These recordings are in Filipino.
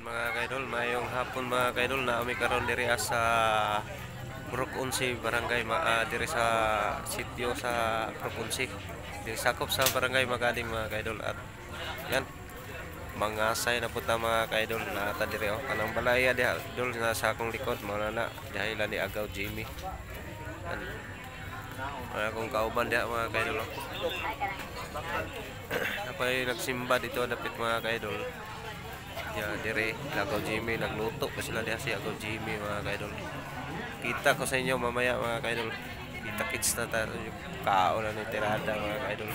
Mga kaidol, mayong hapon mga kaidol na umi karon diri sa Purok 11 barangay diri sa sitio sa Purok 11. Diri sakop sa barangay Magaling mga kaidol at yan mga say na puta mga kaidol na ta diri kanang balaya diha dol na sa akong likod mo na dahilan ni Agaw Jimmy. Akong kauban diha mga kaidol. Napay nagsimba dito dapit mga kaidol. Ya, dire Agaw Jimmy nagluto pa sila diha si Agaw Jimmy mga kaidol. Kita ko sa inyo mamaya mga kaidol. Kita kits na tayo yung kaon na ni tirada mga kaidol.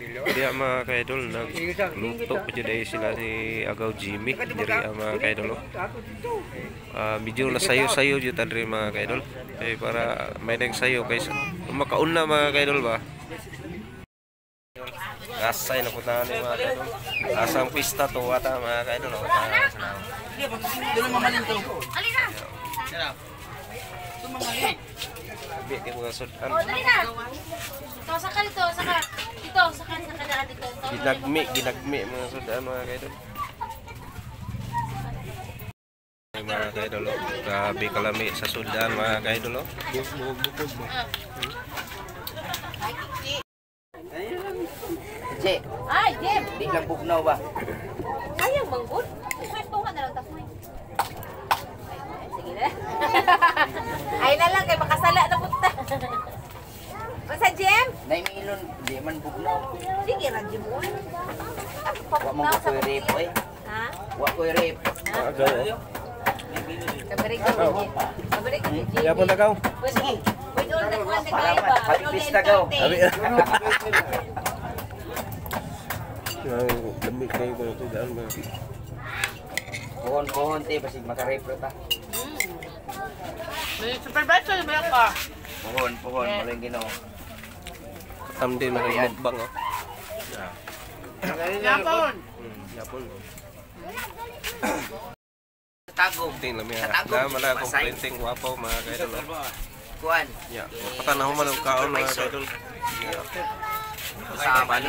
Diya mga kaidol nagluto pa dyan sila ni Agaw Jimmy dire mga kaidol. Medyo na sayo-sayo dyan tadri mga kaidol. Para may nang sayo kaysa makauna mga kaidol ba. Asay na punta ni mga kaidol. Asang pista to wata mga kaidol. Dulu mamalin to. Alina. Tumamali. Biya kay mga sudan. Oh, dali na. Ito saka dito, saka dito, saka daan dito. Ginagmi mga sudan mga kaidol. Mga kaidol, grabe kalami sa sudan mga kaidol. Bukod mo. Cek. Ay, Jim. Di lang bugnaw ba? Sayang manggod. Pwestuhan na lang tapoy. Sige na. Ay na lang kay makasala na punta. Basta Jim? Nay milon di man bugnaw. Sige ra Jim. Wa mo ko rip oy. Ha? Wa ko rip. Agaw. Kabari ko Jim. Kabari ko Jim. Ya pun tagaw. Sige. Wait on na kuan de kay Salamat. ba. Happy pista gaw. Abi. Demi kayo ko ito daan mga. Pohon-pohon te basig makarip ta. May supervisor ba ka? Pohon maling ginaw. Katam din mga mukbang oh. Yapon. Yapon. Tagog. Ting lami ha. Katagog. Na mala akong printing wapo mga kaidol. Kuan. Ya, patanahon man ang kaon mga kaidol. Kasama ni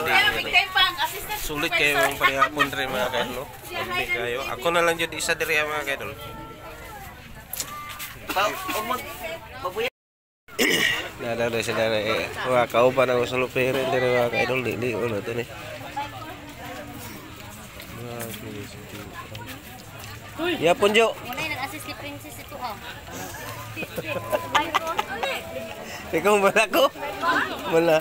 Sulit kayo ang parehapon rin mga kaidol. Hindi kayo. Ako na lang dyan isa diri mga kaidol. Nada sila na mga kauban ako sa lupirin diri mga kaidol. Dili ulo ito ni. Ya pun Jo. Muna nag-assist si Princess ito ha. Ikaw mala ko? Mala.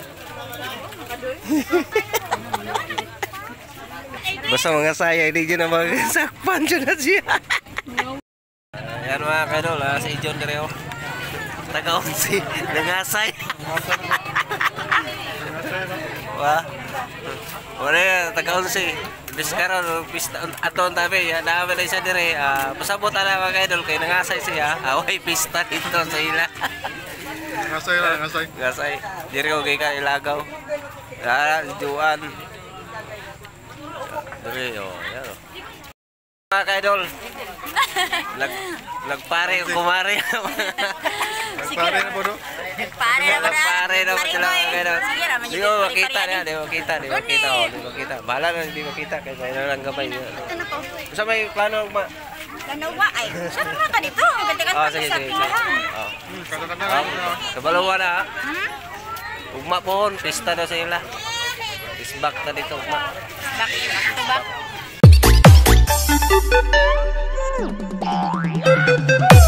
Basta mga saya, hindi dyan na magsakpan dyan na siya. Ayan mga kaidol, si John Direo. Taga-11, nangasay. Wah, wala taga-11. Biskaron, aton tabi, namin na isa dire. Pasabot na mga kaidol, kay nangasay siya. Away pista dito sa ila. Ngasay lang, ngasay. Ngasay, Direo kay ka ilagaw. Juan. Dire, yan o. Mga kaidol, nagpare kumare. Nagpare na po no? Nagpare na ba na? Nagpare na ba sila mga kaidol? Sige ra, Di mo makita niya, di mo makita. Bahala na hindi makita, kaya may nalang gabay niya. Sa may plano ma? Kanawa ay. Siya na ka dito. Ang ganda-ganda Sige. sa pilahan. Kata-kata Kabalawa na ha. Ugma po, pista na sa ila. Isbak na dito, ugma. Back.